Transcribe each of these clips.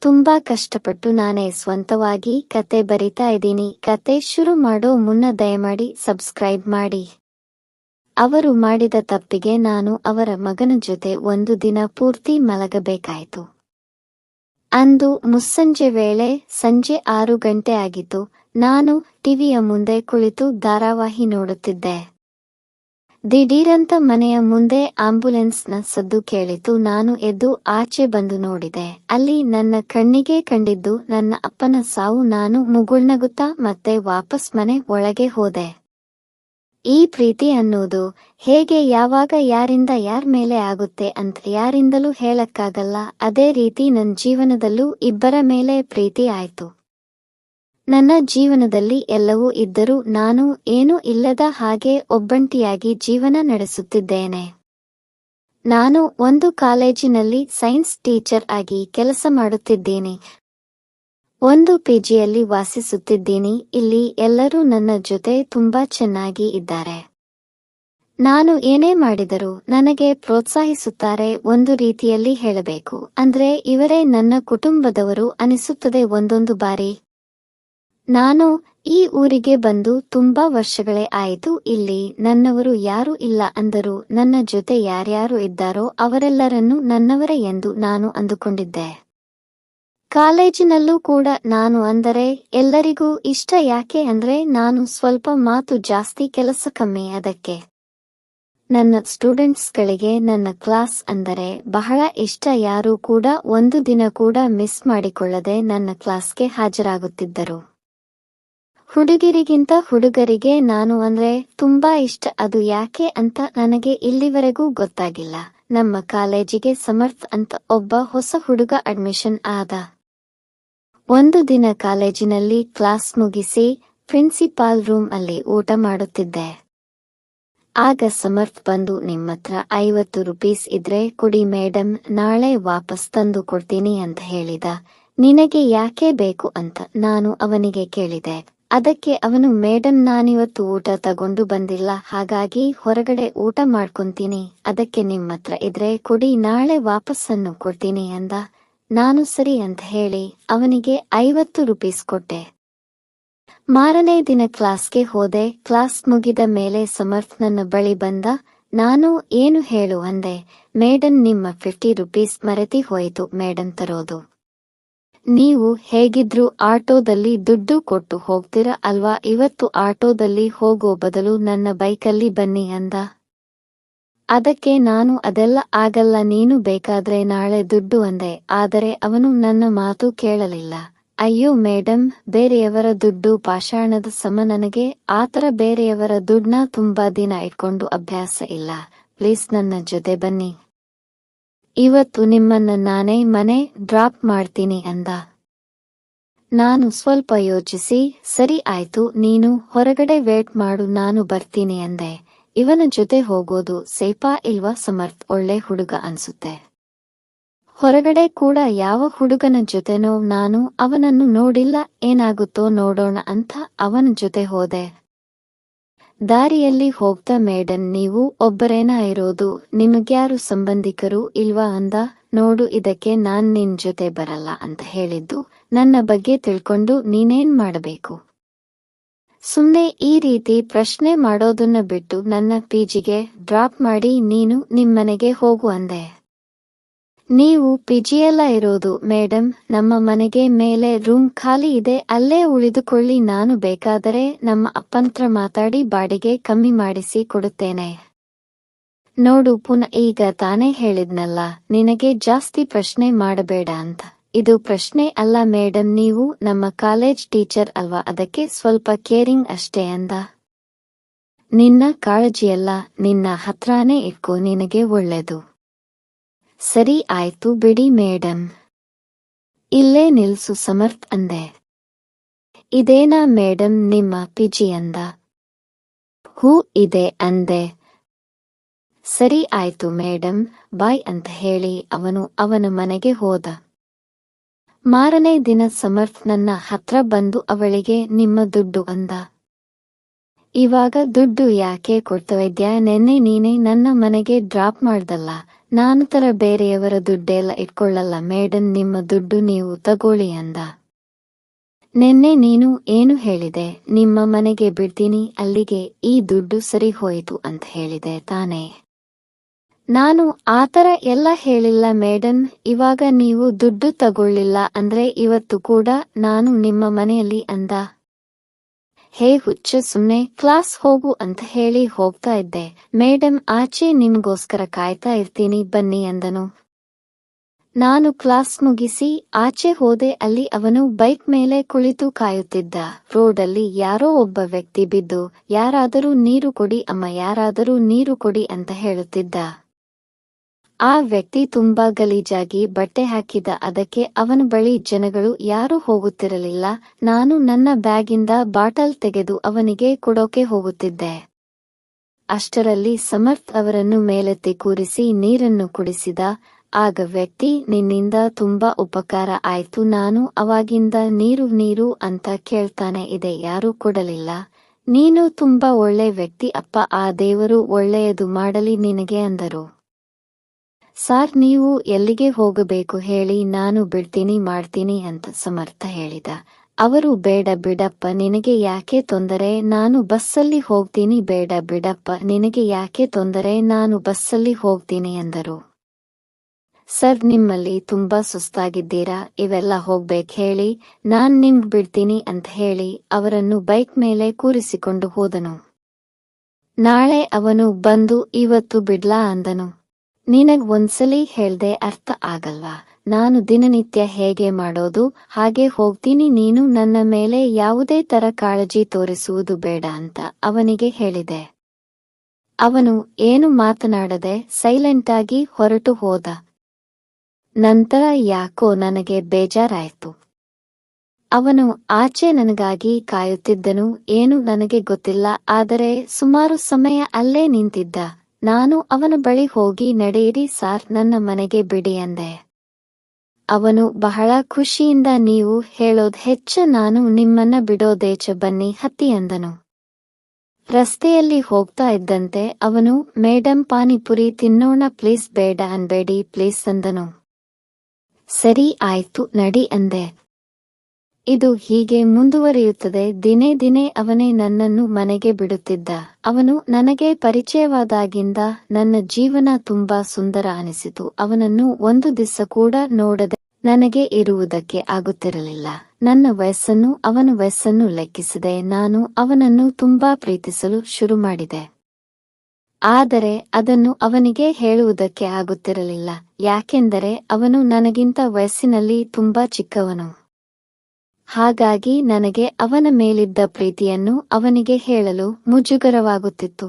ತುಂಬಾ ಕಷ್ಟಪಟ್ಟು ನಾನೇ ಸ್ವಂತವಾಗಿ ಕತೆ ಬರಿತಾ ಇದ್ದೀನಿ. ಕತೆ ಶುರು ಮಾಡೋ ಮುನ್ನ ದಯಮಾಡಿ ಸಬ್ಸ್ಕ್ರೈಬ್ ಮಾಡಿ. ಅವರು ಮಾಡಿದ ತಪ್ಪಿಗೆ ನಾನು ಅವರ ಮಗನ ಜೊತೆ ಒಂದು ದಿನ ಪೂರ್ತಿ ಮಲಗಬೇಕಾಯಿತು. ಅಂದು ಮುಸ್ಸಂಜೆ ವೇಳೆ, ಸಂಜೆ 6 ಗಂಟೆ ಆಗಿತ್ತು. ನಾನು ಟಿವಿಯ ಮುಂದೆ ಕುಳಿತು ಧಾರಾವಾಹಿ ನೋಡುತ್ತಿದ್ದೆ. ದಿಢೀರಂತ ಮನೆಯ ಮುಂದೆ ಆಂಬ್ಯುಲೆನ್ಸ್ನ ಸದ್ದು ಕೇಳಿತು. ನಾನು ಎದ್ದು ಆಚೆ ಬಂದು ನೋಡಿದೆ. ಅಲ್ಲಿ ನನ್ನ ಕಣ್ಣಿಗೆ ಕಂಡಿದ್ದು ನನ್ನ ಅಪ್ಪನ ಸಾವು. ನಾನು ಮುಗುಳ್ನಗುತ್ತಾ ಮತ್ತೆ ವಾಪಸ್ ಮನೆ ಒಳಗೆ ಹೋದೆ. ಈ ಪ್ರೀತಿ ಅನ್ನೋದು ಹೇಗೆ, ಯಾವಾಗ, ಯಾರಿಂದ ಯಾರ ಮೇಲೆ ಆಗುತ್ತೆ ಅಂತ ಯಾರಿಂದಲೂ ಹೇಳಕ್ಕಾಗಲ್ಲ. ಅದೇ ರೀತಿ ನನ್ನ ಜೀವನದಲ್ಲೂ ಇಬ್ಬರ ಮೇಲೆ ಪ್ರೀತಿ ಆಯ್ತು. ನನ್ನ ಜೀವನದಲ್ಲಿ ಎಲ್ಲವೂ ಇದ್ದರೂ ನಾನು ಏನೂ ಇಲ್ಲದ ಹಾಗೆ ಒಬ್ಬಂಟಿಯಾಗಿ ಜೀವನ ನಡೆಸುತ್ತಿದ್ದೇನೆ. ನಾನು ಒಂದು ಕಾಲೇಜಿನಲ್ಲಿ ಸೈನ್ಸ್ ಟೀಚರ್ ಆಗಿ ಕೆಲಸ ಮಾಡುತ್ತಿದ್ದೀನಿ. ಒಂದು ಪಿಜಿಯಲ್ಲಿ ವಾಸಿಸುತ್ತಿದ್ದೀನಿ. ಇಲ್ಲಿ ಎಲ್ಲರೂ ನನ್ನ ಜೊತೆ ತುಂಬಾ ಚೆನ್ನಾಗಿ ಇದ್ದಾರೆ. ನಾನು ಏನೇ ಮಾಡಿದರೂ ನನಗೆ ಪ್ರೋತ್ಸಾಹಿಸುತ್ತಾರೆ. ಒಂದು ರೀತಿಯಲ್ಲಿ ಹೇಳಬೇಕು ಅಂದ್ರೆ ಇವರೇ ನನ್ನ ಕುಟುಂಬದವರು ಅನಿಸುತ್ತದೆ ಒಂದೊಂದು ಬಾರಿ. ನಾನು ಈ ಊರಿಗೆ ಬಂದು ತುಂಬಾ ವರ್ಷಗಳೇ ಆಯಿತು. ಇಲ್ಲಿ ನನ್ನವರು ಯಾರೂ ಇಲ್ಲ ಅಂದರೂ ನನ್ನ ಜೊತೆ ಯಾರ್ಯಾರು ಇದ್ದಾರೋ ಅವರೆಲ್ಲರನ್ನೂ ನನ್ನವರೇ ಎಂದು ನಾನು ಅಂದುಕೊಂಡಿದ್ದೆ. ಕಾಲೇಜಿನಲ್ಲೂ ಕೂಡ ನಾನು ಅಂದರೆ ಎಲ್ಲರಿಗೂ ಇಷ್ಟ. ಯಾಕೆ ಅಂದ್ರೆ ನಾನು ಸ್ವಲ್ಪ ಮಾತು ಜಾಸ್ತಿ, ಕೆಲಸ ಕಮ್ಮಿ. ಅದಕ್ಕೆ ನನ್ನ ಸ್ಟೂಡೆಂಟ್ಸ್ಗಳಿಗೆ ನನ್ನ ಕ್ಲಾಸ್ ಅಂದರೆ ಬಹಳ ಇಷ್ಟ. ಯಾರೂ ಕೂಡ ಒಂದು ದಿನ ಕೂಡ ಮಿಸ್ ಮಾಡಿಕೊಳ್ಳದೆ ನನ್ನ ಕ್ಲಾಸ್ಗೆ ಹಾಜರಾಗುತ್ತಿದ್ದರು. ಹುಡುಗಿರಿಗಿಂತ ಹುಡುಗರಿಗೆ ನಾನು ಅಂದ್ರೆ ತುಂಬಾ ಇಷ್ಟ. ಅದು ಯಾಕೆ ಅಂತ ನನಗೆ ಇಲ್ಲಿವರೆಗೂ ಗೊತ್ತಾಗಿಲ್ಲ. ನಮ್ಮ ಕಾಲೇಜಿಗೆ ಸಮರ್ಥ್ ಅಂತ ಒಬ್ಬ ಹೊಸ ಹುಡುಗ ಅಡ್ಮಿಷನ್ ಆದ. ಒಂದು ದಿನ ಕಾಲೇಜಿನಲ್ಲಿ ಕ್ಲಾಸ್ ಮುಗಿಸಿ ಪ್ರಿನ್ಸಿಪಾಲ್ ರೂಮ್ ಅಲ್ಲಿ ಊಟ ಮಾಡುತ್ತಿದ್ದೆ. ಆಗ ಸಮರ್ಥ್ ಬಂದು, ನಿಮ್ಮತ್ರ 50 ರೂಪೀಸ್ ಇದ್ರೆ ಕೊಡಿ ಮೇಡಮ್, ನಾಳೆ ವಾಪಸ್ ತಂದು ಕೊಡ್ತೀನಿ ಅಂತ ಹೇಳಿದ. ನಿನಗೆ ಯಾಕೆ ಬೇಕು ಅಂತ ನಾನು ಅವನಿಗೆ ಕೇಳಿದೆ. ಅದಕ್ಕೆ ಅವನು, ಮೇಡಮ್ ನಾನಿವತ್ತು ಊಟ ತಗೊಂಡು ಬಂದಿಲ್ಲ, ಹಾಗಾಗಿ ಹೊರಗಡೆ ಊಟ ಮಾಡ್ಕೊಂತೀನಿ. ಅದಕ್ಕೆ ನಿಮ್ಮತ್ರ ಇದ್ರೆ ಕೊಡಿ, ನಾಳೆ ವಾಪಸ್ಸನ್ನು ಕೊಡ್ತೀನಿ ಅಂದ. ನಾನು ಸರಿ ಅಂತ ಹೇಳಿ ಅವನಿಗೆ 50 ರೂಪೀಸ್ ಕೊಟ್ಟೆ. ಮಾರನೇ ದಿನ ಕ್ಲಾಸ್ಗೆ ಹೋದೆ. ಕ್ಲಾಸ್ ಮುಗಿದ ಮೇಲೆ ಸಮರ್ಥ್ ನನ್ನ ಬಳಿ ಬಂದ. ನಾನು ಏನು ಹೇಳು ಅಂದೆ. ಮೇಡಮ್ ನಿಮ್ಮ 50 ರೂಪೀಸ್ ಮರೆತಿ ಹೋಯಿತು ಮೇಡಮ್ ತರೋದು. ನೀವು ಹೇಗಿದ್ರು ಆಟೋದಲ್ಲಿ ದುಡ್ಡು ಕೊಟ್ಟು ಹೋಗ್ತೀರಾ ಅಲ್ವಾ, ಇವತ್ತು ಆಟೋದಲ್ಲಿ ಹೋಗೋ ಬದಲು ನನ್ನ ಬೈಕಲ್ಲಿ ಬನ್ನಿ ಅಂದ. ಅದಕ್ಕೆ ನಾನು, ಅದೆಲ್ಲ ಆಗಲ್ಲ, ನೀನು ಬೇಕಾದ್ರೆ ನಾಳೆ ದುಡ್ಡು ಅಂದೆ. ಆದರೆ ಅವನು ನನ್ನ ಮಾತು ಕೇಳಲಿಲ್ಲ. ಅಯ್ಯೋ ಮೇಡಮ್, ಬೇರೆಯವರ ದುಡ್ಡು ಪಾಷಾಣದ ಸಮ. ನನಗೆ ಆತರ ಬೇರೆಯವರ ದುಡ್ಡನ್ನ ತುಂಬಾ ದಿನ ಇಟ್ಕೊಂಡು ಅಭ್ಯಾಸ ಇಲ್ಲ. ಪ್ಲೀಸ್ ನನ್ನ ಜೊತೆ ಬನ್ನಿ, ಇವತ್ತು ನಿಮ್ಮನ್ನ ನಾನೇ ಮನೆ ಡ್ರಾಪ್ ಮಾಡ್ತೀನಿ ಅಂದ. ನಾನು ಸ್ವಲ್ಪ ಯೋಚಿಸಿ, ಸರಿ ಆಯ್ತು, ನೀನು ಹೊರಗಡೆ ವೇಟ್ ಮಾಡು, ನಾನು ಬರ್ತೀನಿ ಅಂದೆ. ಇವನ ಜೊತೆ ಹೋಗೋದು ಸೇಫಾ ಇಲ್ವಾ? ಸಮರ್ಥ್ ಒಳ್ಳೆ ಹುಡುಗ ಅನ್ಸುತ್ತೆ. ಹೊರಗಡೆ ಕೂಡ ಯಾವ ಹುಡುಗನ ಜೊತೆನೋ ನಾನು ಅವನನ್ನು ನೋಡಿಲ್ಲ, ಏನಾಗುತ್ತೋ ನೋಡೋಣ ಅಂತ ಅವನ ಜೊತೆ ಹೋದೆ. ದಾರಿಯಲ್ಲಿ ಹೋಗ್ತಾ, ಮೇಡಮ್ ನೀವು ಒಬ್ಬರೇನಾ ಇರೋದು, ನಿಮಗ್ಯಾರು ಸಂಬಂಧಿಕರು ಇಲ್ವಾ ಅಂದ. ನೋಡು, ಇದಕ್ಕೆ ನಾನ್ ನಿನ್ ಜೊತೆ ಬರಲ್ಲ ಅಂತ ಹೇಳಿದ್ದು. ನನ್ನ ಬಗ್ಗೆ ತಿಳ್ಕೊಂಡು ನೀನೇನ್ ಮಾಡಬೇಕು? ಸುಮ್ನೆ ಈ ರೀತಿ ಪ್ರಶ್ನೆ ಮಾಡೋದನ್ನ ಬಿಟ್ಟು ನನ್ನ ಪಿಜಿಗೆ ಡ್ರಾಪ್ ಮಾಡಿ ನೀನು ನಿಮ್ಮನೆಗೆ ಹೋಗು ಅಂದೆ. ನೀವು ಪಿಜಿಯಲ್ಲ ಇರೋದು ಮೇಡಮ್, ನಮ್ಮ ಮನೆಗೆ ಮೇಲೆ ರೂಮ್ ಖಾಲಿ ಇದೆ, ಅಲ್ಲೇ ಉಳಿದುಕೊಳ್ಳಿ. ನಾನು ಬೇಕಾದರೆ ನಮ್ಮ ಅಪ್ಪಂತ್ರ ಮಾತಾಡಿ ಬಾಡಿಗೆ ಕಮ್ಮಿ ಮಾಡಿಸಿ ಕೊಡುತ್ತೇನೆ. ನೋಡು, ಪುನಃ ಈಗ ತಾನೇ ಹೇಳಿದ್ನಲ್ಲ, ನಿನಗೆ ಜಾಸ್ತಿ ಪ್ರಶ್ನೆ ಮಾಡಬೇಡ ಅಂತ. ಇದು ಪ್ರಶ್ನೆ ಅಲ್ಲ ಮೇಡಮ್, ನೀವು ನಮ್ಮ ಕಾಲೇಜ್ ಟೀಚರ್ ಅಲ್ವಾ, ಅದಕ್ಕೆ ಸ್ವಲ್ಪ ಕೇರಿಂಗ್ ಅಷ್ಟೇ ಅಂದ. ನಿನ್ನ ಕಾಳಜಿಯಲ್ಲ ನಿನ್ನ ಹತ್ರಾನೇ ಇಟ್ಕೋ, ನಿನಗೆ ಒಳ್ಳೆದು. ಸರಿ ಆಯ್ತು ಬಿಡಿ ಮೇಡಮ್, ಇಲ್ಲೇ ನಿಲ್ಸು ಸಮರ್ಥ್ ಅಂದೆ. ಇದೇನಾ ಮೇಡಮ್ ನಿಮ್ಮ ಪಿಜಿ ಅಂದ. ಹೂ ಇದೆ ಅಂದೆ. ಸರಿ ಆಯ್ತು ಮೇಡಮ್, ಬಾಯ್ ಅಂತ ಹೇಳಿ ಅವನು ಅವನ ಮನೆಗೆ ಹೋದ. ಮಾರನೇ ದಿನ ಸಮರ್ಥ್ ನನ್ನ ಹತ್ರ ಬಂದು ಅವಳಿಗೆ ನಿಮ್ಮ ದುಡ್ಡು ಅಂದ. ಇವಾಗ ದುಡ್ಡು ಯಾಕೆ ಕೊಡ್ತಾ ಇದ್ಯಾ? ನೆನ್ನೆ ನೀನೇ ನನ್ನ ಮನೆಗೆ ಡ್ರಾಪ್ ಮಾಡ್ದಲ್ಲ, ನಾನು ತರ ಬೇರೆಯವರ ದುಡ್ಡೆಲ್ಲ ಇಟ್ಕೊಳ್ಳಲ್ಲ ಮೇಡಮ್, ನಿಮ್ಮ ದುಡ್ಡು ನೀವು ತಗೊಳ್ಳಿ ಅಂದ. ನೆನ್ನೆ ನೀನು ಏನು ಹೇಳಿದೆ, ನಿಮ್ಮ ಮನೆಗೆ ಬಿಡ್ತೀನಿ, ಅಲ್ಲಿಗೆ ಈ ದುಡ್ಡು ಸರಿ ಹೋಯಿತು ಅಂತ ಹೇಳಿದೆ ತಾನೇ? ನಾನು ಆತರ ಎಲ್ಲ ಹೇಳಿಲ್ಲ ಮೇಡಮ್. ಇವಾಗ ನೀವು ದುಡ್ಡು ತಗೊಳ್ಳಿಲ್ಲ ಅಂದ್ರೆ ಇವತ್ತು ಕೂಡ ನಾನು ನಿಮ್ಮ ಮನೆಯಲ್ಲಿ ಅಂದ. ಹೇ ಹುಚ್ಚ, ಸುಮ್ನೆ ಕ್ಲಾಸ್ ಹೋಗು ಅಂತ ಹೇಳಿ ಹೋಗ್ತಾ ಇದ್ದೆ ಮೇಡಮ್, ಆಚೆ ನಿಮ್ಗೋಸ್ಕರ ಕಾಯ್ತಾ ಇರ್ತೀನಿ ಬನ್ನಿ ಅಂದನು. ನಾನು ಕ್ಲಾಸ್ ಮುಗಿಸಿ ಆಚೆ ಹೋದೆ. ಅಲ್ಲಿ ಅವನು ಬೈಕ್ ಮೇಲೆ ಕುಳಿತು ಕಾಯುತ್ತಿದ್ದ. ರೋಡಲ್ಲಿ ಯಾರೋ ಒಬ್ಬ ವ್ಯಕ್ತಿ ಬಿದ್ದು ಯಾರಾದರೂ ನೀರು ಕೊಡಿ ಅಮ್ಮ, ಯಾರಾದರೂ ನೀರು ಕೊಡಿ ಅಂತ ಹೇಳುತ್ತಿದ್ದ. ಆ ವ್ಯಕ್ತಿ ತುಂಬಾ ಗಲೀಜಾಗಿ ಬಟ್ಟೆ ಹಾಕಿದ. ಅದಕ್ಕೆ ಅವನ ಬಳಿ ಜನಗಳು ಯಾರೂ ಹೋಗುತ್ತಿರಲಿಲ್ಲ. ನಾನು ನನ್ನ ಬ್ಯಾಗಿಂದ ಬಾಟಲ್ ತೆಗೆದು ಅವನಿಗೆ ಕೊಡೋಕೆ ಹೋಗುತ್ತಿದ್ದೆ. ಅಷ್ಟರಲ್ಲಿ ಸಮರ್ಥ್ ಅವರನ್ನು ಮೇಲೆತ್ತಿ ಕೂರಿಸಿ ನೀರನ್ನು ಕುಡಿಸಿದ. ಆಗ ವ್ಯಕ್ತಿ, ನಿನ್ನಿಂದ ತುಂಬಾ ಉಪಕಾರ ಆಯ್ತು. ನಾನು ಅವಾಗಿಂದ ನೀರು ನೀರು ಅಂತ ಕೇಳ್ತಾನೆ ಇದೆ, ಯಾರೂ ಕೊಡಲಿಲ್ಲ. ನೀನು ತುಂಬಾ ಒಳ್ಳೆ ವ್ಯಕ್ತಿ ಅಪ್ಪ, ಆ ದೇವರು ಒಳ್ಳೆಯದು ಮಾಡಲಿ ನಿನಗೆ ಅಂದರು. ಸಾರ್, ನೀವು ಎಲ್ಲಿಗೆ ಹೋಗಬೇಕು ಹೇಳಿ, ನಾನು ಬಿಡ್ತೀನಿ ಮಾಡ್ತೀನಿ ಅಂತ ಸಮರ್ಥ ಹೇಳಿದ. ಅವರು, ಬೇಡ ಬಿಡಪ್ಪ, ನಿನಗೆ ಯಾಕೆ ತೊಂದರೆ, ನಾನು ಬಸ್ಸಲ್ಲಿ ಹೋಗ್ತೀನಿ. ಬೇಡ ಬಿಡಪ್ಪ, ನಿನಗೆ ಯಾಕೆ ತೊಂದರೆ, ನಾನು ಬಸ್ಸಲ್ಲಿ ಹೋಗ್ತೀನಿ ಎಂದರು. ಸರ್, ನಿಮ್ಮಲ್ಲಿ ತುಂಬಾ ಸುಸ್ತಾಗಿದ್ದೀರಾ, ಇವೆಲ್ಲ ಹೋಗ್ಬೇಕು ಹೇಳಿ, ನಾನ್ ನಿಮ್ಗ್ ಬಿಡ್ತೀನಿ ಅಂತ ಹೇಳಿ ಅವರನ್ನು ಬೈಕ್ ಮೇಲೆ ಕೂರಿಸಿಕೊಂಡು ಹೋದನು. ನಾಳೆ ಅವನು ಬಂದು ಇವತ್ತು ಬಿಡ್ಲಾ ಅಂದನು. ನಿನಗ್ ಒಂದ್ಸಲಿ ಹೇಳ್ದೆ ಅರ್ಥ ಆಗಲ್ವಾ? ನಾನು ದಿನನಿತ್ಯ ಹೇಗೆ ಮಾಡೋದು ಹಾಗೆ ಹೋಗ್ತೀನಿ, ನೀನು ನನ್ನ ಮೇಲೆ ಯಾವುದೇ ತರ ಕಾಳಜಿ ತೋರಿಸುವುದು ಬೇಡ ಅಂತ ಅವನಿಗೆ ಹೇಳಿದೆ. ಅವನು ಏನು ಮಾತನಾಡದೆ ಸೈಲೆಂಟಾಗಿ ಹೊರಟು ಹೋದ. ನಂತರ ಯಾಕೋ ನನಗೆ ಬೇಜಾರಾಯ್ತು. ಅವನು ಆಚೆ ನನಗಾಗಿ ಕಾಯುತ್ತಿದ್ದನು. ಏನು ನನಗೆ ಗೊತ್ತಿಲ್ಲ, ಆದರೆ ಸುಮಾರು ಸಮಯ ಅಲ್ಲೇ ನಿಂತಿದ್ದ. ನಾನು ಅವನ ಬಳಿ ಹೋಗಿ, ನಡೆಯಿರಿ ಸಾರ್, ನನ್ನ ಮನೆಗೆ ಬಿಡಿ ಅಂದೆ. ಅವನು ಬಹಳ ಖುಷಿಯಿಂದ, ನೀವು ಹೇಳೋದ್ ಹೆಚ್ಚ, ನಾನು ನಿಮ್ಮನ್ನ ಬಿಡೋದೇಚ, ಬನ್ನಿ ಹತ್ತಿ ಅಂದನು. ರಸ್ತೆಯಲ್ಲಿ ಹೋಗ್ತಾ ಇದ್ದಂತೆ ಅವನು, ಮೇಡಮ್ ಪಾನಿಪುರಿ ತಿನ್ನೋಣ ಪ್ಲೀಸ್, ಬೇಡ ಅನ್ಬೇಡಿ ಪ್ಲೀಸ್ ಅಂದನು. ಸರಿ ಆಯ್ತು ನಡಿ ಅಂದೆ. ಇದು ಹೀಗೆ ಮುಂದುವರಿಯುತ್ತದೆ. ದಿನೇ ದಿನೇ ಅವನೇ ನನ್ನನ್ನು ಮನೆಗೆ ಬಿಡುತ್ತಿದ್ದ. ಅವನು ನನಗೆ ಪರಿಚಯವಾದಾಗಿಂದ ನನ್ನ ಜೀವನ ತುಂಬಾ ಸುಂದರ ಅನಿಸಿತು. ಅವನನ್ನು ಒಂದು ದಿವಸ ಕೂಡ ನೋಡದೆ ನನಗೆ ಇರುವುದಕ್ಕೆ ಆಗುತ್ತಿರಲಿಲ್ಲ. ನನ್ನ ವಯಸ್ಸನ್ನು ಅವನ ವಯಸ್ಸನ್ನು ಲೆಕ್ಕಿಸದೆ ನಾನು ಅವನನ್ನು ತುಂಬಾ ಪ್ರೀತಿಸಲು ಶುರು ಮಾಡಿದೆ. ಆದರೆ ಅದನ್ನು ಅವನಿಗೆ ಹೇಳುವುದಕ್ಕೆ ಆಗುತ್ತಿರಲಿಲ್ಲ. ಯಾಕೆಂದರೆ ಅವನು ನನಗಿಂತ ವಯಸ್ಸಿನಲ್ಲಿ ತುಂಬಾ ಚಿಕ್ಕವನು. ಹಾಗಾಗಿ ನನಗೆ ಅವನ ಮೇಲಿದ್ದ ಪ್ರೀತಿಯನ್ನು ಅವನಿಗೆ ಹೇಳಲು ಮುಜುಗರವಾಗುತ್ತಿತ್ತು.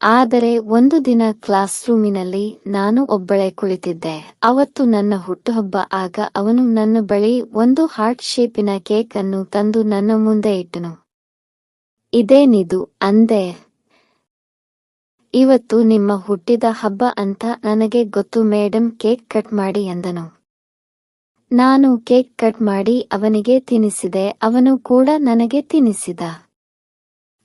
ಆದರೆ ಒಂದು ದಿನ ಕ್ಲಾಸ್ ರೂಮಿನಲ್ಲಿ ನಾನು ಒಬ್ಬಳೇ ಕುಳಿತಿದ್ದೆ. ಅವತ್ತು ನನ್ನ ಹುಟ್ಟುಹಬ್ಬ. ಆಗ ಅವನು ನನ್ನ ಬಳಿ ಒಂದು ಹಾರ್ಟ್ ಶೇಪಿನ ಕೇಕ್ ಅನ್ನು ತಂದು ನನ್ನ ಮುಂದೆ ಇಟ್ಟನು. ಇದೇನಿದು ಅಂದೆ. ಇವತ್ತು ನಿಮ್ಮ ಹುಟ್ಟಿದ ಹಬ್ಬ ಅಂತ ನನಗೆ ಗೊತ್ತು ಮೇಡಮ್, ಕೇಕ್ ಕಟ್ ಮಾಡಿ ಎಂದನು. ನಾನು ಕೇಕ್ ಕಟ್ ಮಾಡಿ ಅವನಿಗೆ ತಿನ್ನಿಸಿದೆ. ಅವನು ಕೂಡ ನನಗೆ ತಿನ್ನಿಸಿದ.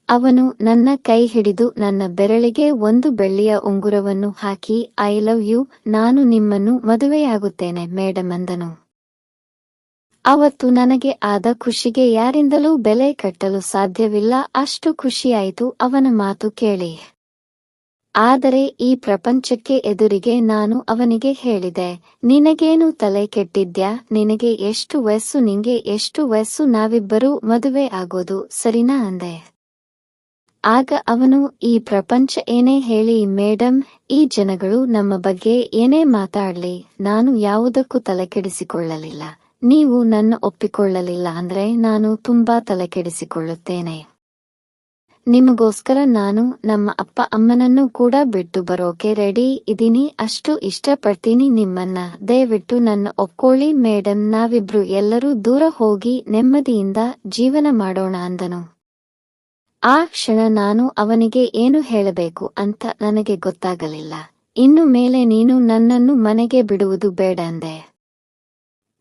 ಅವನು ನನ್ನ ಕೈ ಹಿಡಿದು ನನ್ನ ಬೆರಳಿಗೆ ಒಂದು ಬೆಳ್ಳಿಯ ಉಂಗುರವನ್ನು ಹಾಕಿ, ಐ ಲವ್ ಯು, ನಾನು ನಿಮ್ಮನ್ನು ಮದುವೆಯಾಗುತ್ತೇನೆ ಮೇಡಮ್ ಅಂದನು. ಅವತ್ತು ನನಗೆ ಆದ ಖುಷಿಗೆ ಯಾರಿಂದಲೂ ಬೆಲೆ ಕಟ್ಟಲು ಸಾಧ್ಯವಿಲ್ಲ. ಅಷ್ಟು ಖುಷಿಯಾಯಿತು ಅವನ ಮಾತು ಕೇಳಿ. ಆದರೆ ಈ ಪ್ರಪಂಚಕ್ಕೆ ಎದುರಿಗೆ ನಾನು ಅವನಿಗೆ ಹೇಳಿದೆ, ನಿನಗೇನು ತಲೆ ಕೆಟ್ಟಿದ್ಯಾ, ನಿನಗೆ ಎಷ್ಟು ವಯಸ್ಸು, ನಿಂಗೆ ಎಷ್ಟು ವಯಸ್ಸು, ನಾವಿಬ್ಬರೂ ಮದುವೆ ಆಗೋದು ಸರಿನಾ ಅಂದೆ. ಆಗ ಅವನು, ಈ ಪ್ರಪಂಚ ಏನೇ ಹೇಳಿ ಮೇಡಮ್, ಈ ಜನಗಳು ನಮ್ಮ ಬಗ್ಗೆ ಏನೇ ಮಾತಾಡ್ಲಿ, ನಾನು ಯಾವುದಕ್ಕೂ ತಲೆಕೆಡಿಸಿಕೊಳ್ಳಲಿಲ್ಲ. ನೀವು ನನ್ನ ಒಪ್ಪಿಕೊಳ್ಳಲಿಲ್ಲ ಅಂದ್ರೆ ನಾನು ತುಂಬಾ ತಲೆಕೆಡಿಸಿಕೊಳ್ಳುತ್ತೇನೆ. ನಿಮಗೋಸ್ಕರ ನಾನು ನಮ್ಮ ಅಪ್ಪ ಅಮ್ಮನನ್ನು ಕೂಡ ಬಿಟ್ಟು ಬರೋಕೆ ರೆಡಿ ಇದೀನಿ. ಅಷ್ಟು ಇಷ್ಟಪಡ್ತೀನಿ ನಿಮ್ಮನ್ನ. ದಯವಿಟ್ಟು ನನ್ನ ಒಪ್ಕೊಳ್ಳಿ ಮೇಡಮ್, ನಾವಿಬ್ರು ಎಲ್ಲರೂ ದೂರ ಹೋಗಿ ನೆಮ್ಮದಿಯಿಂದ ಜೀವನ ಮಾಡೋಣ ಅಂದನು. ಆ ಕ್ಷಣ ನಾನು ಅವನಿಗೆ ಏನು ಹೇಳಬೇಕು ಅಂತ ನನಗೆ ಗೊತ್ತಾಗಲಿಲ್ಲ. ಇನ್ನು ಮೇಲೆ ನೀನು ನನ್ನನ್ನು ಮನೆಗೆ ಬಿಡುವುದು ಬೇಡ ಅಂದೆ.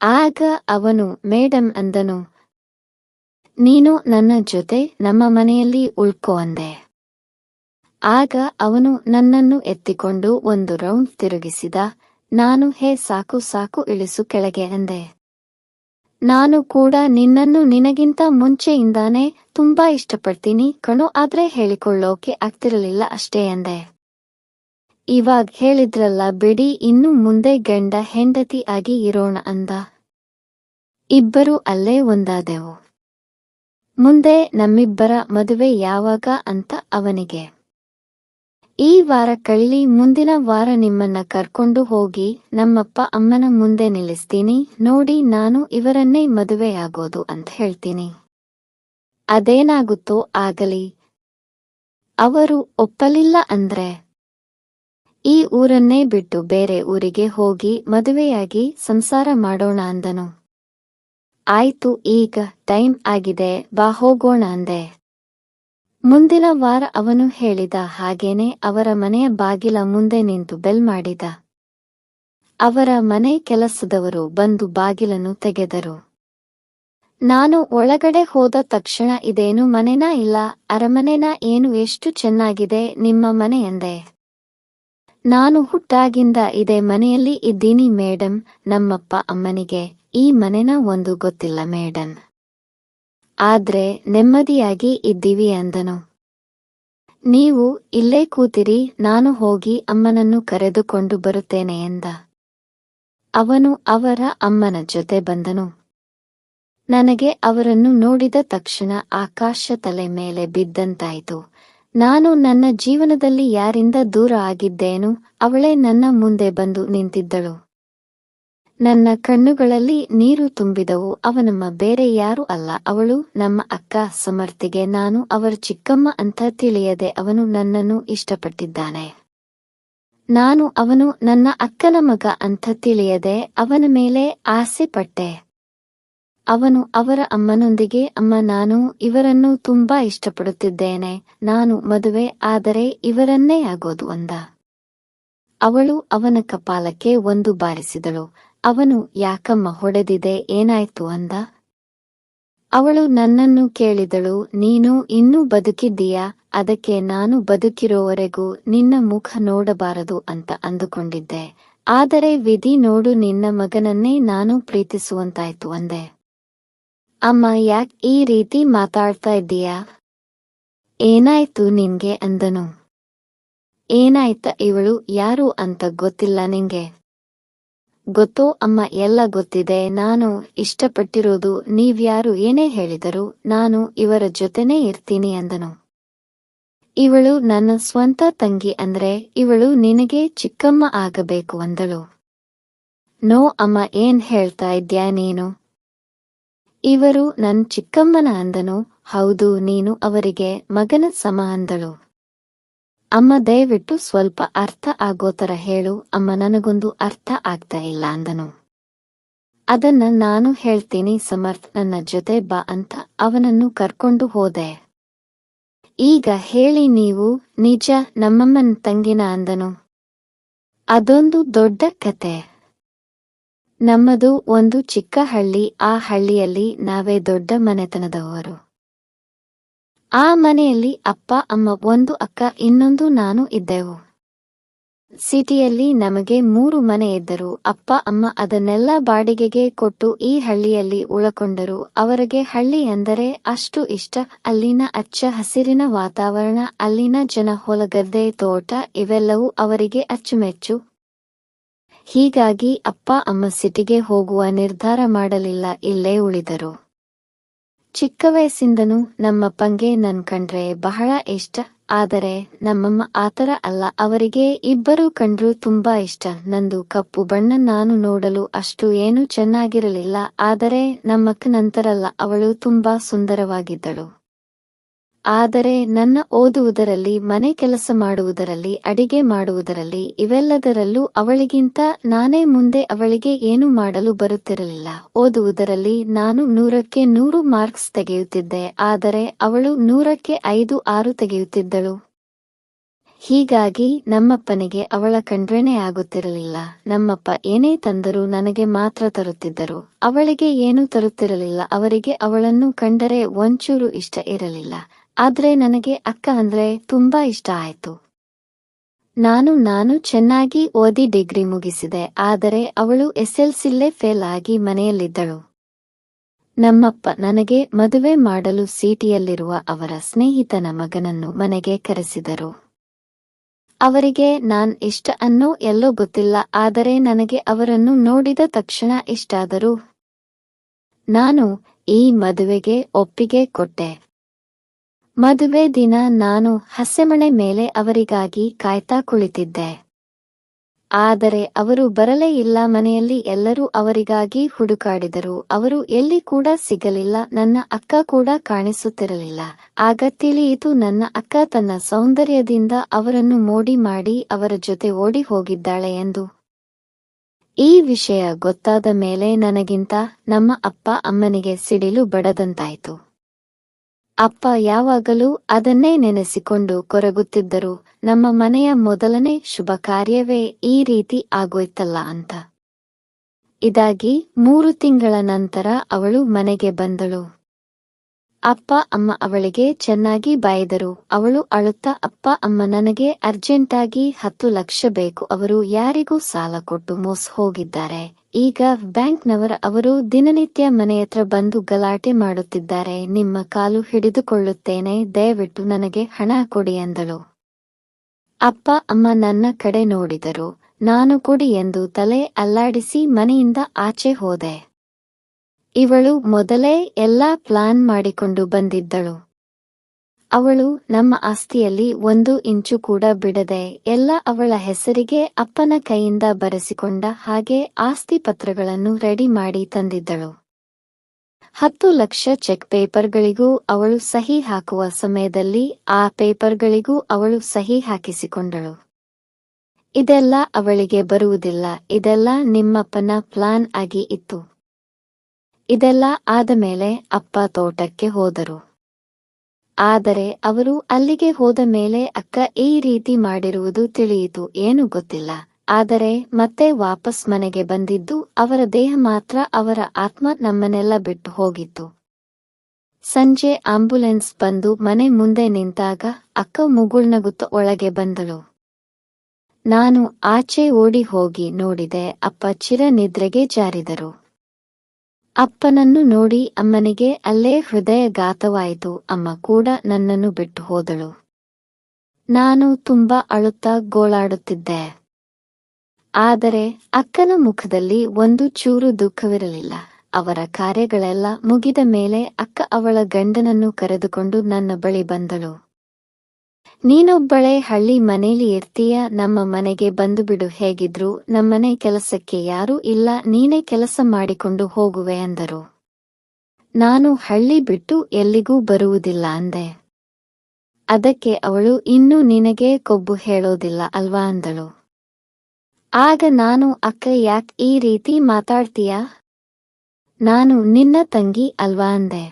ಆಗ ಅವನು, ಮೇಡಮ್ ಅಂದನು, ನೀನು ನನ್ನ ಜೊತೆ ನಮ್ಮ ಮನೆಯಲ್ಲಿ ಉಳ್ಕೊ ಅಂದೆ. ಆಗ ಅವನು ನನ್ನನ್ನು ಎತ್ತಿಕೊಂಡು ಒಂದು ರೌಂಡ್ ತಿರುಗಿಸಿದ. ನಾನು ಹೇ ಸಾಕು ಸಾಕು ಇಳಿಸು ಕೆಳಗೆ ಅಂದೆ. ನಾನು ಕೂಡ ನಿನ್ನನ್ನು ನಿನಗಿಂತ ಮುಂಚೆಯಿಂದಾನೇ ತುಂಬಾ ಇಷ್ಟಪಡ್ತೀನಿ ಕಣೋ, ಆದ್ರೆ ಹೇಳಿಕೊಳ್ಳೋಕೆ ಆಗ್ತಿರಲಿಲ್ಲ ಅಷ್ಟೇ ಅಂದೆ. ಇವಾಗ್ ಹೇಳಿದ್ರಲ್ಲ ಬಿಡಿ, ಇನ್ನು ಮುಂದೆ ಗಂಡ ಹೆಂಡತಿ ಆಗಿ ಇರೋಣ ಅಂದ. ಇಬ್ಬರು ಅಲ್ಲೇ ಒಂದಾದೆವು. ಮುಂದೆ ನಮ್ಮಿಬ್ಬರ ಮದುವೆ ಯಾವಾಗ ಅಂತ ಅವನಿಗೆ. ಈ ವಾರ ಕಳೀಲಿ, ಮುಂದಿನ ವಾರ ನಿಮ್ಮನ್ನ ಕರ್ಕೊಂಡು ಹೋಗಿ ನಮ್ಮಪ್ಪ ಅಮ್ಮನ ಮುಂದೆ ನಿಲ್ಲಿಸ್ತೀನಿ ನೋಡಿ, ನಾನು ಇವರನ್ನೇ ಮದುವೆಯಾಗೋದು ಅಂತ ಹೇಳ್ತೀನಿ. ಅದೇನಾಗುತ್ತೋ ಆಗಲಿ. ಅವರು ಒಪ್ಪಲಿಲ್ಲ ಅಂದ್ರೆ ಈ ಊರನ್ನೇ ಬಿಟ್ಟು ಬೇರೆ ಊರಿಗೆ ಹೋಗಿ ಮದುವೆಯಾಗಿ ಸಂಸಾರ ಮಾಡೋಣ ಅಂದನು. ಆಯ್ತು, ಈಗ ಟೈಮ್ ಆಗಿದೆ, ಬಾ ಹೋಗೋಣ ಅಂದೆ. ಮುಂದಿನ ವಾರ ಅವನು ಹೇಳಿದ ಹಾಗೇನೆ ಅವರ ಮನೆಯ ಬಾಗಿಲ ಮುಂದೆ ನಿಂತು ಬೆಲ್ ಮಾಡಿದ. ಅವರ ಮನೆ ಕೆಲಸದವರು ಬಂದು ಬಾಗಿಲನ್ನು ತೆಗೆದರು. ನಾನು ಒಳಗಡೆ ಹೋದ ತಕ್ಷಣ ಇದೇನು ಮನೆನಾ ಇಲ್ಲ ಅರಮನೆನಾ, ಏನು ಎಷ್ಟು ಚೆನ್ನಾಗಿದೆ ನಿಮ್ಮ ಮನೆ ಎಂದೆ. ನಾನು ಹುಟ್ಟಾಗಿಂದ ಇದೇ ಮನೆಯಲ್ಲಿ ಇದ್ದೀನಿ ಮೇಡಮ್, ನಮ್ಮಪ್ಪ ಅಮ್ಮನಿಗೆ ಈ ಮನೆನ ಒಂದು ಗೊತ್ತಿಲ್ಲ ಮೇಡಮ್, ಆದ್ರೆ ನೆಮ್ಮದಿಯಾಗಿ ಇದ್ದೀವಿ ಅಂದನು. ನೀವು ಇಲ್ಲೇ ಕೂತಿರಿ, ನಾನು ಹೋಗಿ ಅಮ್ಮನನ್ನು ಕರೆದುಕೊಂಡು ಬರುತ್ತೇನೆ ಎಂದ. ಅವನು ಅವರ ಅಮ್ಮನ ಜೊತೆ ಬಂದನು. ನನಗೆ ಅವರನ್ನು ನೋಡಿದ ತಕ್ಷಣ ಆಕಾಶ ತಲೆ ಮೇಲೆ ಬಿದ್ದಂತಾಯಿತು. ನಾನು ನನ್ನ ಜೀವನದಲ್ಲಿ ಯಾರಿಂದ ದೂರ ಆಗಿದ್ದೇನು, ಅವಳೇ ನನ್ನ ಮುಂದೆ ಬಂದು ನಿಂತಿದ್ದಳು. ನನ್ನ ಕಣ್ಣುಗಳಲ್ಲಿ ನೀರು ತುಂಬಿದವು. ಅವನಮ್ಮ ಬೇರೆ ಯಾರೂ ಅಲ್ಲ, ಅವಳು ನಮ್ಮ ಅಕ್ಕ ಸಮರ್ಥಿಗೆ. ನಾನು ಅವರ ಚಿಕ್ಕಮ್ಮ ಅಂತ ತಿಳಿಯದೆ ಅವನು ನನ್ನನ್ನು ಇಷ್ಟಪಟ್ಟಿದ್ದಾನೆ. ನಾನು ಅವನು ನನ್ನ ಅಕ್ಕನ ಮಗ ಅಂತ ತಿಳಿಯದೆ ಅವನ ಮೇಲೆ ಆಸೆ ಪಟ್ಟೆ. ಅವನು ಅವರ ಅಮ್ಮನೊಂದಿಗೆ, ಅಮ್ಮ ನಾನು ಇವರನ್ನು ತುಂಬಾ ಇಷ್ಟಪಡುತ್ತಿದ್ದೇನೆ, ನಾನು ಮದುವೆ ಆದರೆ ಇವರನ್ನೇ ಆಗೋದು ಅಂದ. ಅವಳು ಅವನ ಕಪಾಲಕ್ಕೆ ಒಂದು ಬಾರಿಸಿದಳು. ಅವನು ಯಾಕಮ್ಮ ಹೊಡೆದಿದೆ, ಏನಾಯ್ತು ಅಂದ. ಅವಳು ನನ್ನನ್ನು ಕೇಳಿದಳು, ನೀನು ಇನ್ನೂ ಬದುಕಿದ್ದೀಯಾ, ಅದಕ್ಕೆ ನಾನು ಬದುಕಿರೋವರೆಗೂ ನಿನ್ನ ಮುಖ ನೋಡಬಾರದು ಅಂತ ಅಂದುಕೊಂಡಿದ್ದೆ, ಆದರೆ ವಿಧಿ ನೋಡು ನಿನ್ನ ಮಗನನ್ನೇ ನಾನು ಪ್ರೀತಿಸುವಂತಾಯ್ತು ಅಂದೆ. ಅಮ್ಮ ಯಾಕ್ ಈ ರೀತಿ ಮಾತಾಡ್ತಾ ಇದ್ದೀಯಾ, ಏನಾಯ್ತು ನಿನ್ಗೆ ಅಂದನು. ಏನಾಯ್ತ, ಇವಳು ಯಾರು ಅಂತ ಗೊತ್ತಿಲ್ಲ ನಿಂಗೆ. ಗೊತ್ತೋ ಅಮ್ಮ, ಎಲ್ಲ ಗೊತ್ತಿದೆ, ನಾನು ಇಷ್ಟಪಟ್ಟಿರೋದು ನೀವ್ಯಾರು ಏನೇ ಹೇಳಿದರೂ ನಾನು ಇವರ ಜೊತೆನೇ ಇರ್ತೀನಿ ಅಂದನು. ಇವಳು ನನ್ನ ಸ್ವಂತ ತಂಗಿ ಅಂದ್ರೆ ಇವಳು ನಿನಗೆ ಚಿಕ್ಕಮ್ಮ ಆಗಬೇಕು ಅಂದಳು. ನೋ ಅಮ್ಮ, ಏನ್ ಹೇಳ್ತಾ ಇದ್ಯಾ ನೀನು, ಇವರು ನನ್ ಚಿಕ್ಕಮ್ಮನ ಅಂದನು. ಹೌದು, ನೀನು ಅವರಿಗೆ ಮಗನ ಸಮ ಅಂದಳು. ಅಮ್ಮ ದಯವಿಟ್ಟು ಸ್ವಲ್ಪ ಅರ್ಥ ಆಗೋತರ ಹೇಳು ಅಮ್ಮ, ನನಗೊಂದು ಅರ್ಥ ಆಗ್ತಾ ಇಲ್ಲ ಅಂದನು. ಅದನ್ನ ನಾನು ಹೇಳ್ತೀನಿ ಸಮರ್ಥ್, ನನ್ನ ಜೊತೆ ಬಾ ಅಂತ ಅವನನ್ನು ಕರ್ಕೊಂಡು ಹೋದೆ. ಈಗ ಹೇಳಿ ನೀವು ನಿಜ ನಮ್ಮಮ್ಮನ ತಂಗಿನ ಅಂದನು. ಅದೊಂದು ದೊಡ್ಡ ಕತೆ. ನಮ್ಮದು ಒಂದು ಚಿಕ್ಕ ಹಳ್ಳಿ, ಆ ಹಳ್ಳಿಯಲ್ಲಿ ನಾವೇ ದೊಡ್ಡ ಮನೆತನದವರು. ಆ ಮನೆಯಲ್ಲಿ ಅಪ್ಪ ಅಮ್ಮ, ಒಂದು ಅಕ್ಕ, ಇನ್ನೊಂದು ನಾನು ಇದ್ದೆವು. ಸಿಟಿಯಲ್ಲಿ ನಮಗೆ 3 ಮನೆ ಇದ್ದರು. ಅಪ್ಪ ಅಮ್ಮ ಅದನ್ನೆಲ್ಲ ಬಾಡಿಗೆಗೆ ಕೊಟ್ಟು ಈ ಹಳ್ಳಿಯಲ್ಲಿ ಉಳಕೊಂಡರು. ಅವರಿಗೆ ಹಳ್ಳಿ ಅಂದರೆ ಅಷ್ಟು ಇಷ್ಟ. ಅಲ್ಲಿನ ಅಚ್ಚ ಹಸಿರಿನ ವಾತಾವರಣ, ಅಲ್ಲಿನ ಜನ, ಹೊಲಗದ್ದೆ, ತೋಟ ಇವೆಲ್ಲವೂ ಅವರಿಗೆ ಅಚ್ಚುಮೆಚ್ಚು. ಹೀಗಾಗಿ ಅಪ್ಪ ಅಮ್ಮ ಸಿಟಿಗೆ ಹೋಗುವ ನಿರ್ಧಾರ ಮಾಡಲಿಲ್ಲ, ಇಲ್ಲೇ ಉಳಿದರು. ಚಿಕ್ಕ ವಯಸ್ಸಿಂದನೂ ನಮ್ಮಪ್ಪಂಗೆ ನನ್ ಕಂಡ್ರೆ ಬಹಳ ಇಷ್ಟ. ಆದರೆ ನಮ್ಮಮ್ಮ ಆತರ ಅಲ್ಲ, ಅವರಿಗೆ ಇಬ್ಬರು ಕಂಡ್ರು ತುಂಬಾ ಇಷ್ಟ. ನಂದು ಕಪ್ಪು ಬಣ್ಣ, ನಾನು ನೋಡಲು ಅಷ್ಟು ಏನೂ ಚೆನ್ನಾಗಿರಲಿಲ್ಲ, ಆದರೆ ನಮ್ಮಕ್ಕನಂತರಲ್ಲ, ಅವಳು ತುಂಬಾ ಸುಂದರವಾಗಿದ್ದಳು. ಆದರೆ ನನ್ನ ಓದುವುದರಲ್ಲಿ, ಮನೆ ಕೆಲಸ ಮಾಡುವುದರಲ್ಲಿ, ಅಡಿಗೆ ಮಾಡುವುದರಲ್ಲಿ ಇವೆಲ್ಲದರಲ್ಲೂ ಅವಳಿಗಿಂತ ನಾನೇ ಮುಂದೆ. ಅವಳಿಗೆ ಏನು ಮಾಡಲು ಬರುತ್ತಿರಲಿಲ್ಲ. ಓದುವುದರಲ್ಲಿ ನಾನು 100ಕ್ಕೆ 100 ಮಾರ್ಕ್ಸ್ ತೆಗೆಯುತ್ತಿದ್ದೆ, ಆದರೆ ಅವಳು 100ಕ್ಕೆ 5, 6 ತೆಗೆಯುತ್ತಿದ್ದಳು. ಹೀಗಾಗಿ ನಮ್ಮಪ್ಪನಿಗೆ ಅವಳ ಕಂಡ್ರೇನೇ ಆಗುತ್ತಿರಲಿಲ್ಲ. ನಮ್ಮಪ್ಪ ಏನೇ ತಂದರೂ ನನಗೆ ಮಾತ್ರ ತರುತ್ತಿದ್ದರು, ಅವಳಿಗೆ ಏನೂ ತರುತ್ತಿರಲಿಲ್ಲ. ಅವರಿಗೆ ಅವಳನ್ನು ಕಂಡರೆ ಒಂಚೂರು ಇಷ್ಟ ಇರಲಿಲ್ಲ. ಆದ್ರೆ ನನಗೆ ಅಕ್ಕ ಅಂದ್ರೆ ತುಂಬಾ ಇಷ್ಟ ಆಯ್ತು. ನಾನು ಚೆನ್ನಾಗಿ ಓದಿ ಡಿಗ್ರಿ ಮುಗಿಸಿದೆ, ಆದರೆ ಅವಳು ಎಸ್ಎಲ್ಸಿಲೇ ಫೇಲ್ ಆಗಿ ಮನೆಯಲ್ಲಿದ್ದಳು. ನಮ್ಮಪ್ಪ ನನಗೆ ಮದುವೆ ಮಾಡಲು ಸಿಟಿಯಲ್ಲಿರುವ ಅವರ ಸ್ನೇಹಿತನ ಮಗನನ್ನು ಮನೆಗೆ ಕರೆಸಿದರು. ಅವರಿಗೆ ನಾನ್ ಇಷ್ಟ ಅನ್ನೋ ಎಲ್ಲೋ ಗೊತ್ತಿಲ್ಲ, ಆದರೆ ನನಗೆ ಅವರನ್ನು ನೋಡಿದ ತಕ್ಷಣ ಇಷ್ಟಾದರು. ನಾನು ಈ ಮದುವೆಗೆ ಒಪ್ಪಿಗೆ ಕೊಟ್ಟೆ. ಮದುವೆ ದಿನ ನಾನು ಹಸೆಮಣೆ ಮೇಲೆ ಅವರಿಗಾಗಿ ಕಾಯ್ತಾ ಕುಳಿತಿದ್ದೆ. ಆದರೆ ಅವರು ಬರಲೇ ಇಲ್ಲ. ಮನೆಯಲ್ಲಿ ಎಲ್ಲರೂ ಅವರಿಗಾಗಿ ಹುಡುಕಾಡಿದರು. ಅವರು ಎಲ್ಲಿ ಕೂಡ ಸಿಗಲಿಲ್ಲ. ನನ್ನ ಅಕ್ಕ ಕೂಡ ಕಾಣಿಸುತ್ತಿರಲಿಲ್ಲ. ಆಗ ತಿಳಿಯಿತು, ನನ್ನ ಅಕ್ಕ ತನ್ನ ಸೌಂದರ್ಯದಿಂದ ಅವರನ್ನು ಮೋಡಿ ಮಾಡಿ ಅವರ ಜೊತೆ ಓಡಿ ಹೋಗಿದ್ದಾಳೆ ಎಂದು. ಈ ವಿಷಯ ಗೊತ್ತಾದ ಮೇಲೆ ನನಗಿಂತ ನಮ್ಮ ಅಪ್ಪ ಅಮ್ಮನಿಗೆ ಸಿಡಿಲು ಬಡದಂತಾಯಿತು. ಅಪ್ಪ ಯಾವಾಗಲೂ ಅದನ್ನೇ ನೆನೆಸಿಕೊಂಡು ಕೊರಗುತ್ತಿದ್ದರು. ನಮ್ಮ ಮನೆಯ ಮೊದಲನೇ ಶುಭ ಕಾರ್ಯವೇ ಈ ರೀತಿ ಆಗೋಯ್ತಲ್ಲ ಅಂತ. ಇದಾಗಿ 3 ತಿಂಗಳ ನಂತರ ಅವಳು ಮನೆಗೆ ಬಂದಳು. ಅಪ್ಪ ಅಮ್ಮ ಅವಳಿಗೆ ಚೆನ್ನಾಗಿ ಬೈದರು. ಅವಳು ಅಳುತ್ತಾ, ಅಪ್ಪ ಅಮ್ಮ, ನನಗೆ ಅರ್ಜೆಂಟಾಗಿ 10 ಲಕ್ಷ ಬೇಕು. ಅವರು ಯಾರಿಗೂ ಸಾಲ ಕೊಟ್ಟು ಮೋಸ ಹೋಗಿದ್ದಾರೆ. ಈಗ ಬ್ಯಾಂಕ್ನವರ ಅವರು ದಿನನಿತ್ಯ ಮನೆಯತ್ರ ಬಂದು ಗಲಾಟೆ ಮಾಡುತ್ತಿದ್ದಾರೆ. ನಿಮ್ಮ ಕಾಲು ಹಿಡಿದುಕೊಳ್ಳುತ್ತೇನೆ, ದಯವಿಟ್ಟು ನನಗೆ ಹಣ ಕೊಡಿ ಎಂದಳು. ಅಪ್ಪ ಅಮ್ಮ ನನ್ನ ಕಡೆ ನೋಡಿದರು. ನಾನು ಕೊಡಿ ಎಂದು ತಲೆ ಅಲ್ಲಾಡಿಸಿ ಮನೆಯಿಂದ ಆಚೆ ಹೋದೆ. ಇವಳು ಮೊದಲೇ ಎಲ್ಲಾ ಪ್ಲಾನ್ ಮಾಡಿಕೊಂಡು ಬಂದಿದ್ದಳು. ಅವಳು ನಮ್ಮ ಆಸ್ತಿಯಲ್ಲಿ 1 ಇಂಚು ಕೂಡ ಬಿಡದೆ ಎಲ್ಲ ಅವಳ ಹೆಸರಿಗೆ ಅಪ್ಪನ ಕೈಯಿಂದ ಬರೆಸಿಕೊಂಡ ಹಾಗೆ ಆಸ್ತಿ ಪತ್ರಗಳನ್ನು ರೆಡಿ ಮಾಡಿ ತಂದಿದ್ದಳು. 10 ಲಕ್ಷ ಚೆಕ್ ಪೇಪರ್ಗಳಿಗೂ ಅವಳು ಸಹಿ ಹಾಕುವ ಸಮಯದಲ್ಲಿ ಆ ಪೇಪರ್ಗಳಿಗೂ ಅವಳು ಸಹಿ ಹಾಕಿಸಿಕೊಂಡಳು. ಇದೆಲ್ಲ ಅವಳಿಗೆ ಬರುವುದಿಲ್ಲ, ಇದೆಲ್ಲ ನಿಮ್ಮಪ್ಪನ ಪ್ಲಾನ್ ಆಗಿ ಇತ್ತು. ಇದೆಲ್ಲ ಆದ ಮೇಲೆ ಅಪ್ಪ ತೋಟಕ್ಕೆ ಹೋದರು. ಆದರೆ ಅವರು ಅಲ್ಲಿಗೆ ಹೋದ ಮೇಲೆ ಅಕ್ಕ ಈ ರೀತಿ ಮಾಡಿರುವುದು ತಿಳಿಯಿತು. ಏನೂ ಗೊತ್ತಿಲ್ಲ. ಆದರೆ ಮತ್ತೆ ವಾಪಸ್ ಮನೆಗೆ ಬಂದಿದ್ದು ಅವರ ದೇಹ ಮಾತ್ರ, ಅವರ ಆತ್ಮ ನಮ್ಮನ್ನೆಲ್ಲ ಬಿಟ್ಟು ಹೋಗಿತ್ತು. ಸಂಜೆ ಆಂಬ್ಯುಲೆನ್ಸ್ ಬಂದು ಮನೆ ಮುಂದೆ ನಿಂತಾಗ ಅಕ್ಕ ಮುಗುಳ್ನಗುತ್ತ ಒಳಗೆ ಬಂದಳು. ನಾನು ಆಚೆ ಓಡಿ ಹೋಗಿ ನೋಡಿದೆ, ಅಪ್ಪ ಚಿರ ನಿದ್ರೆಗೆ ಜಾರಿದರು. ಅಪ್ಪನನ್ನು ನೋಡಿ ಅಮ್ಮನಿಗೆ ಅಲ್ಲೇ ಹೃದಯಘಾತವಾಯಿತು. ಅಮ್ಮ ಕೂಡ ನನ್ನನ್ನು ಬಿಟ್ಟು ಹೋದಳು. ನಾನು ತುಂಬಾ ಅಳುತ್ತಾ ಗೋಳಾಡುತ್ತಿದ್ದೆ. ಆದರೆ ಅಕ್ಕನ ಮುಖದಲ್ಲಿ ಒಂದು ಚೂರು ದುಃಖವಿರಲಿಲ್ಲ. ಅವರ ಕಾರ್ಯಗಳೆಲ್ಲ ಮುಗಿದ ಮೇಲೆ ಅಕ್ಕ ಅವಳ ಗಂಡನನ್ನು ಕರೆದುಕೊಂಡು ನನ್ನ ಬಳಿ ಬಂದಳು. ನೀನೊಬ್ಬಳೇ ಹಳ್ಳಿ ಮನೇಲಿ ಇರ್ತೀಯ, ನಮ್ಮ ಮನೆಗೆ ಬಂದುಬಿಡು. ಹೇಗಿದ್ರು ನಮ್ಮನೆ ಕೆಲಸಕ್ಕೆ ಯಾರೂ ಇಲ್ಲ, ನೀನೇ ಕೆಲಸ ಮಾಡಿಕೊಂಡು ಹೋಗುವೆ ಅಂದರು. ನಾನು ಹಳ್ಳಿ ಬಿಟ್ಟು ಎಲ್ಲಿಗೂ ಬರುವುದಿಲ್ಲ ಅಂದೆ. ಅದಕ್ಕೆ ಅವಳು, ಇನ್ನೂ ನಿನಗೆ ಕೊಬ್ಬು ಹೇಳೋದಿಲ್ಲ ಅಲ್ವಾ ಅಂದಳು. ಆಗ ನಾನು, ಅಕ್ಕ ಯಾಕ್ ಈ ರೀತಿ ಮಾತಾಡ್ತೀಯಾ? ನಾನು ನಿನ್ನ ತಂಗಿ ಅಲ್ವಾ ಅಂದೆ.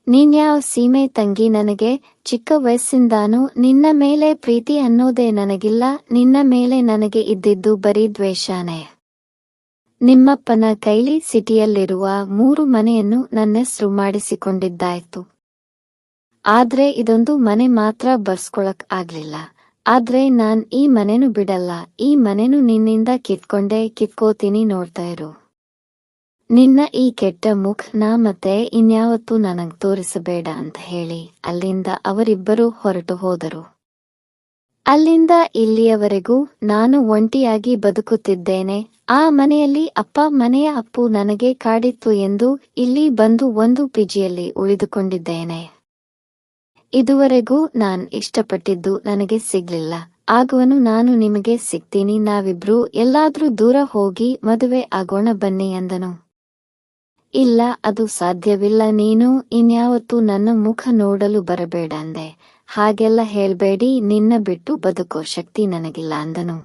ನೀನ್ಯಾವ ಸೀಮೆ ತಂಗಿ? ನನಗೆ ಚಿಕ್ಕ ವಯಸ್ಸಿಂದಾನೂ ನಿನ್ನ ಮೇಲೆ ಪ್ರೀತಿ ಅನ್ನೋದೇ ನನಗಿಲ್ಲ. ನಿನ್ನ ಮೇಲೆ ನನಗೆ ಇದ್ದಿದ್ದು ಬರೀ ದ್ವೇಷಾನೇ. ನಿಮ್ಮಪ್ಪನ ಕೈಲಿ ಸಿಟಿಯಲ್ಲಿರುವ 3 ಮನೆಯನ್ನು ನನ್ನೆಸ್ರು ಮಾಡಿಸಿಕೊಂಡಿದ್ದಾಯ್ತು. ಆದ್ರೆ ಇದೊಂದು ಮನೆ ಮಾತ್ರ ಬರ್ಸ್ಕೊಳಕ್ ಆಗ್ಲಿಲ್ಲ. ಆದ್ರೆ ನಾನ್ ಈ ಮನೆನು ಬಿಡಲ್ಲ. ಈ ಮನೆನು ನಿನ್ನಿಂದ ಕಿತ್ಕೋತೀನಿ, ನೋಡ್ತಾ ಇರು. ನಿನ್ನ ಈ ಕೆಟ್ಟ ಮುಖನ ಮತ್ತೆ ಇನ್ಯಾವತ್ತೂ ನನಗ್ ತೋರಿಸಬೇಡ ಅಂತ ಹೇಳಿ ಅಲ್ಲಿಂದ ಅವರಿಬ್ಬರು ಹೊರಟು ಹೋದರು. ಅಲ್ಲಿಂದ ಇಲ್ಲಿಯವರೆಗೂ ನಾನು ಒಂಟಿಯಾಗಿ ಬದುಕುತ್ತಿದ್ದೇನೆ. ಆ ಮನೆಯಲ್ಲಿ ಅಪ್ಪ ಮನೆಯ ಅಪ್ಪು ನನಗೆ ಕಾಡಿತ್ತು ಎಂದು ಇಲ್ಲಿ ಬಂದು ಒಂದು ಪಿಜಿಯಲ್ಲಿ ಉಳಿದುಕೊಂಡಿದ್ದೇನೆ. ಇದುವರೆಗೂ ನಾನ್ ಇಷ್ಟಪಟ್ಟಿದ್ದು ನನಗೆ ಸಿಗ್ಲಿಲ್ಲ. ಆಗುವನು ನಾನು ನಿಮಗೆ ಸಿಗ್ತೀನಿ, ನಾವಿಬ್ರೂ ಎಲ್ಲಾದ್ರೂ ದೂರ ಹೋಗಿ ಮದುವೆ ಆಗೋಣ ಬನ್ನಿ ಎಂದನು. ಇಲ್ಲ, ಅದು ಸಾಧ್ಯವಿಲ್ಲ. ನೀನು ಇನ್ಯಾವತ್ತೂ ನನ್ನ ಮುಖ ನೋಡಲು ಬರಬೇಡ ಅಂದೆ. ಹಾಗೆಲ್ಲ ಹೇಳ್ಬೇಡಿ, ನಿನ್ನ ಬಿಟ್ಟು ಬದುಕೋ ಶಕ್ತಿ ನನಗಿಲ್ಲ ಅಂದನು.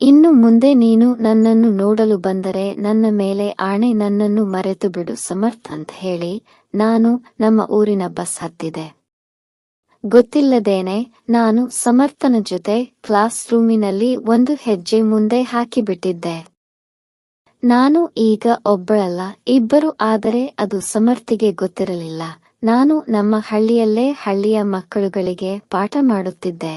ಇನ್ನು ಮುಂದೆ ನೀನು ನನ್ನನ್ನು ನೋಡಲು ಬಂದರೆ ನನ್ನ ಮೇಲೆ ಆಣೆ, ನನ್ನನ್ನು ಮರೆತು ಬಿಡು ಸಮರ್ಥ್ ಅಂತ ಹೇಳಿ ನಾನು ನಮ್ಮ ಊರಿನ ಬಸ್ ಹತ್ತಿದೆ. ಗೊತ್ತಿಲ್ಲದೇನೆ ನಾನು ಸಮರ್ಥನ ಜೊತೆ ಕ್ಲಾಸ್ ರೂಮಿನಲ್ಲಿ 1 ಹೆಜ್ಜೆ ಮುಂದೆ ಹಾಕಿಬಿಟ್ಟಿದ್ದೆ. ನಾನು ಈಗ ಒಬ್ಬಳಲ್ಲ, ಇಬ್ಬರು. ಆದರೆ ಅದು ಸಮರ್ಥಿಗೆ ಗೊತ್ತಿರಲಿಲ್ಲ. ನಾನು ನಮ್ಮ ಹಳ್ಳಿಯಲ್ಲೇ ಹಳ್ಳಿಯ ಮಕ್ಕಳುಗಳಿಗೆ ಪಾಠ ಮಾಡುತ್ತಿದ್ದೆ.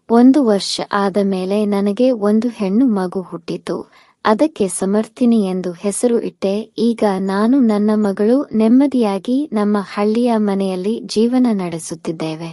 1 ವರ್ಷ ಆದ ಮೇಲೆ ನನಗೆ ಒಂದು ಹೆಣ್ಣು ಮಗು ಹುಟ್ಟಿತು. ಅದಕ್ಕೆ ಸಮರ್ಥಿನಿ ಎಂದು ಹೆಸರು ಇಟ್ಟೆ. ಈಗ ನಾನು ನನ್ನ ಮಗಳು ನೆಮ್ಮದಿಯಾಗಿ ನಮ್ಮ ಹಳ್ಳಿಯ ಮನೆಯಲ್ಲಿ ಜೀವನ ನಡೆಸುತ್ತಿದ್ದೇವೆ.